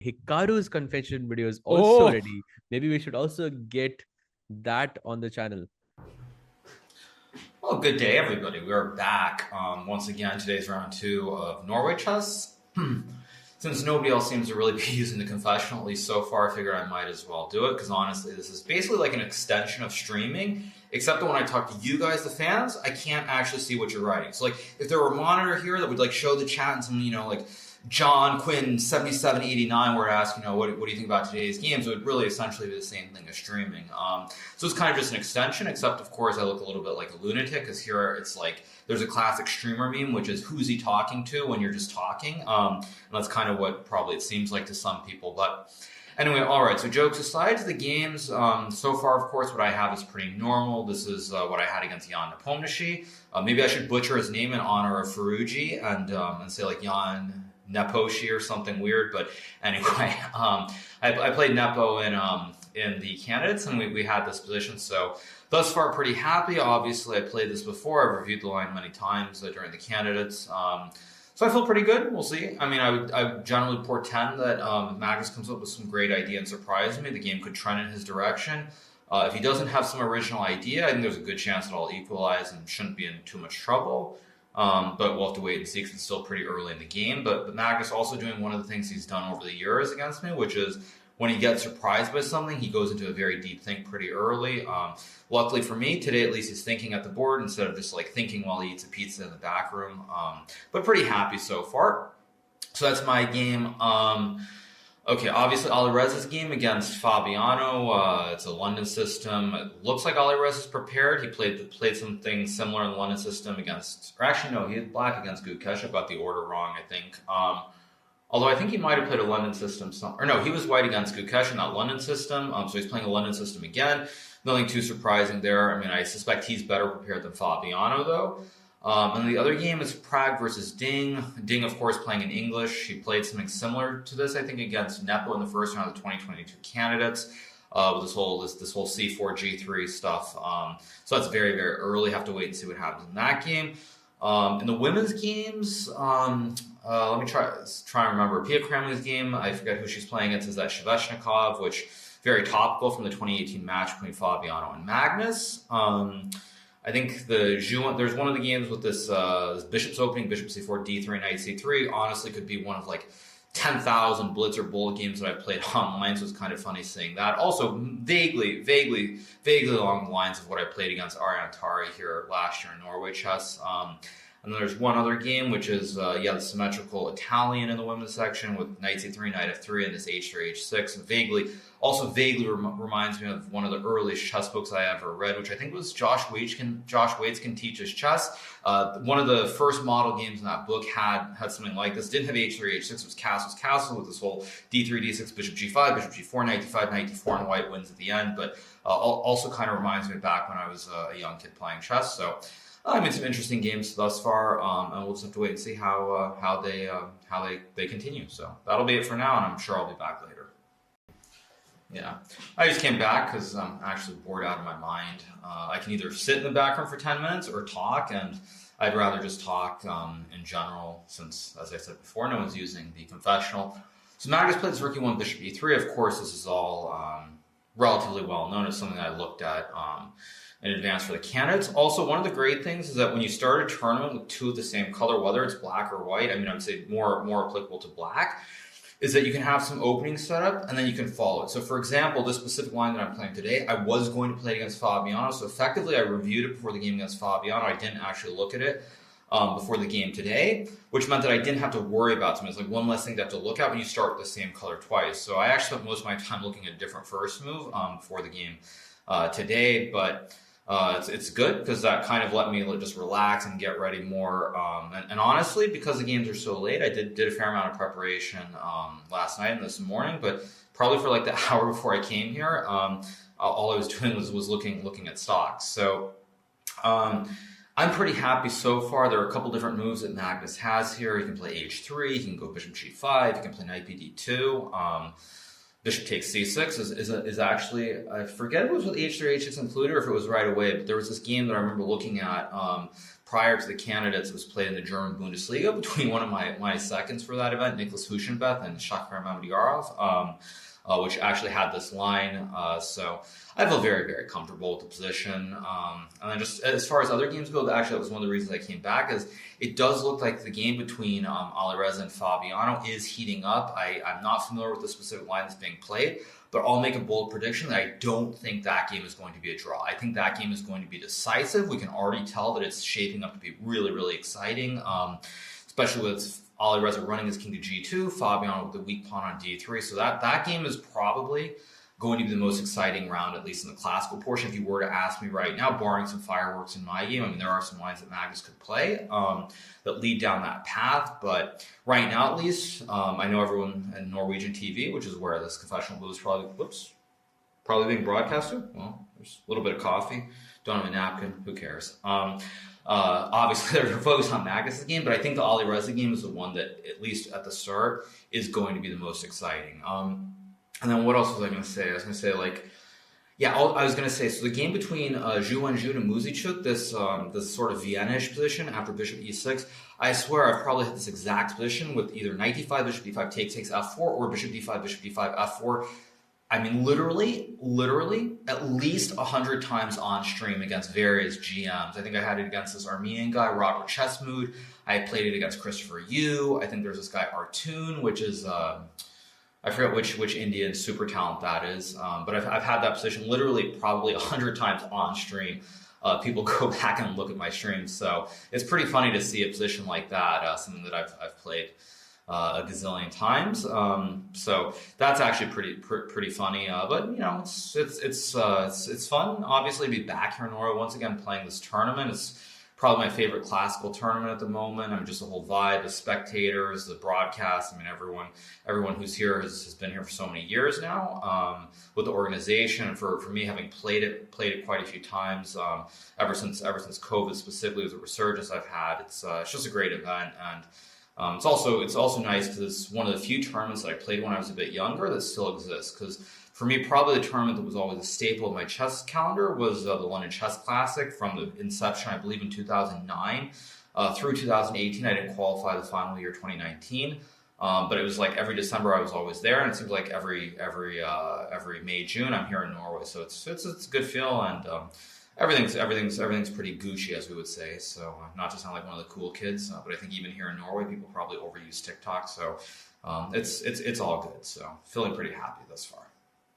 Hikaru's confession video is also Oh, ready. Maybe we should also get that on the channel. Well, good day, everybody. We're back once again. Today's round two of Norway chess. Since nobody else seems to really be using the confessional, at least so far, I figured I might as well do it because honestly, this is basically like an extension of streaming. Except that when I talk to you guys, the fans, I can't actually see what you're writing. So, like, if there were a monitor here that would like show the chat and someone, like John Quinn 7789 were asked, what do you think about today's games? It would really essentially be the same thing as streaming. So it's kind of just an extension, except of course I look a little bit like a lunatic because here it's like there's a classic streamer meme, which is who's he talking to when you're just talking. And that's kind of what probably it seems like to some people. But anyway, all right, so jokes aside to the games, so far, of course, what I have is pretty normal. This is what I had against Jan Nepomniachtchi. Maybe I should butcher his name in honor of Ferrugi and say like Jan Neposhi or something weird, but anyway, I played Nepo in the candidates, and we had this position. So thus far, pretty happy. Obviously, I played this before. I've reviewed the line many times during the candidates. So I feel pretty good. We'll see. I mean, I would generally portend that if Magnus comes up with some great idea and surprises me, the game could trend in his direction. If he doesn't have some original idea, I think there's a good chance that I'll equalize and shouldn't be in too much trouble. But we'll have to wait and see because it's still pretty early in the game. But Magnus also doing one of the things he's done over the years against me, which is when he gets surprised by something, he goes into a very deep think pretty early. Luckily for me, today at least he's thinking at the board instead of just like thinking while he eats a pizza in the back room. But pretty happy so far. So that's my game. Okay, obviously Alirez's game against Fabiano. It's a London system. It looks like Alirez is prepared. He played something similar in the London system against, or actually no, he had black against Gukesh. I got the order wrong, I think. Although I think he might have played a London system, or no, he was white against Gukesh in that London system. So he's playing a London system again. Nothing too surprising there. I mean, I suspect he's better prepared than Fabiano though. And the other game is Prague versus Ding. Ding, of course, playing in English. He played something similar to this, I think, against Nepo in the first round of the 2022 candidates. With this whole C4 G3 stuff. So that's very very early. Have to wait and see what happens in that game. In the women's games, let me try and remember. Pia Kremlin's game, I forget who she's playing against, is that Shevchnikov, which very topical from the 2018 match between Fabiano and Magnus. I think there's one of the games with this bishop's opening, bishop c4, d3, knight c3. Honestly, could be one of like 10,000 blitz or bull games that I've played online, so it's kind of funny seeing that. Also, vaguely along the lines of what I played against Ariane Tari here last year in Norway chess. And then there's one other game, which is, the symmetrical Italian in the women's section with knight c3, knight f3, and this h3, h6. Vaguely reminds me of one of the earliest chess books I ever read, which I think was Josh Waits Can Teach Us Chess. One of the first model games in that book had something like this. Didn't have h3, h6, it was castle with this whole d3, d6, bishop g5, bishop g4, knight d5, knight d4, and white wins at the end. But also kind of reminds me back when I was a young kid playing chess. So I made some interesting games thus far, and we'll just have to wait and see how they continue. So that'll be it for now, and I'm sure I'll be back later. Yeah, I just came back because I'm actually bored out of my mind. I can either sit in the back room for 10 minutes or talk, and I'd rather just talk in general since, as I said before, no one's using the confessional. So Magnus played this rook e1, bishop e3. Of course, this is all relatively well known. It's something I looked at in advance for the candidates. Also, one of the great things is that when you start a tournament with two of the same color, whether it's black or white, I mean, I would say more applicable to black, is that you can have some openings set up and then you can follow it. So for example, this specific line that I'm playing today, I was going to play it against Fabiano. So effectively, I reviewed it before the game against Fabiano. I didn't actually look at it before the game today, which meant that I didn't have to worry about something. It's like one less thing to have to look at when you start the same color twice. So I actually spent most of my time looking at a different first move before the game today, but it's good because that kind of let me just relax and get ready more. And honestly, because the games are so late, I did a fair amount of preparation last night and this morning, but probably for like the hour before I came here, all I was doing was looking at stocks. So I'm pretty happy so far. There are a couple different moves that Magnus has here. He can play h3, he can go bishop g5, he can play knight bd2. bishop takes c6 is actually, I forget if it was with h3, h6 included, or if it was right away, but there was this game that I remember looking at prior to the candidates. It was played in the German Bundesliga between one of my seconds for that event, Nicholas Huschenbeth and Shakhtar Mamedyarov, which actually had this line. So I feel very, very comfortable with the position. And then just as far as other games go, actually that was one of the reasons I came back, is it does look like the game between Alireza and Fabiano is heating up. I'm not familiar with the specific line that's being played, but I'll make a bold prediction that I don't think that game is going to be a draw. I think that game is going to be decisive. We can already tell that it's shaping up to be really, really exciting, especially with Alireza running his king to g2, Fabiano with the weak pawn on d3. So that game is probably going to be the most exciting round, at least in the classical portion. If you were to ask me right now, barring some fireworks in my game, I mean, there are some lines that Magnus could play that lead down that path. But right now, at least, I know everyone in Norwegian TV, which is where this confessional blue is probably being broadcasted. Well, there's a little bit of coffee. Don't have a napkin. Who cares? Obviously, they're focused on Magnus' game, but I think the Alireza game is the one that, at least at the start, is going to be the most exciting. And then what else was I going to say? I was going to say, so the game between Zhu Wenjun and Muzichuk, this sort of Vienna-ish position after bishop e6, I swear I've probably hit this exact position with either knight d5, bishop d5 takes f4, or bishop d5, bishop d5, f4. I mean, literally, at least 100 times on stream against various GMs. I think I had it against this Armenian guy, Robert Chessmood. I played it against Christopher Yu. I think there's this guy Artoon, which is... I forget which Indian super talent that is, but I've had that position literally probably 100 times on stream. People go back and look at my streams, so it's pretty funny to see a position like that, something that I've played a gazillion times. So that's actually pretty funny. But you know, it's fun. Obviously, to be back here in Norway once again playing this tournament. It's probably my favorite classical tournament at the moment. I mean, just the whole vibe, the spectators, the broadcast. I mean, everyone who's here has been here for so many years now, with the organization. And for me, having played it quite a few times, ever since COVID specifically, with the resurgence I've had, it's just a great event. And it's also nice because it's one of the few tournaments that I played when I was a bit younger that still exists. Because for me, probably the tournament that was always a staple of my chess calendar was the London Chess Classic from the inception, I believe, in 2009 through 2018. I didn't qualify the final year 2019, but it was like every December I was always there, and it seems like every May, June I'm here in Norway. So it's a good feel, and everything's pretty Gucci, as we would say. So not to sound like one of the cool kids, but I think even here in Norway, people probably overuse TikTok. So it's all good. So feeling pretty happy thus far.